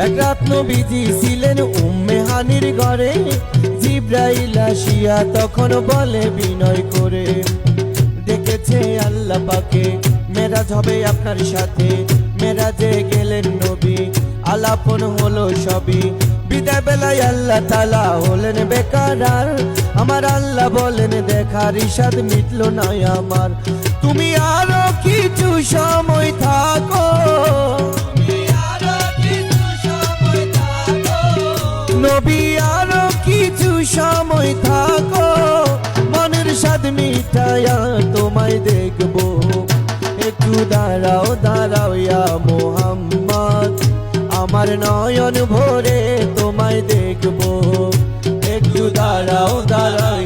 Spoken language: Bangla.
এক রাত নবীজি ছিলেন উম্মে হানির ঘরে, জিব্রাইল আসিয়া তখন বলে বিনয় করে, ডেকেছে আল্লাহ পাকে মেরাজ হবে আপনার সাথে। মেরাজে গেলেন নবী, আলাপন হলো সবই। বিদায় বেলায় আল্লাহ তাআলা হলেন বেকারার, আমার আল্লাহ বলেন দেখার ইশাদ মিটলো না আমার। তুমি আরো কিছু সময় থাকো, নবী আরো কিছু সময় থাকো, মনের স্বাদ মিটায়া তোমায় দেখবো। একটু দাঁড়াও দাঁড়াও ইয়া মুহাম্মদ, আমার নয়ন ভরে তোমায় দেখবো। একটু দাঁড়াও দাঁড়াও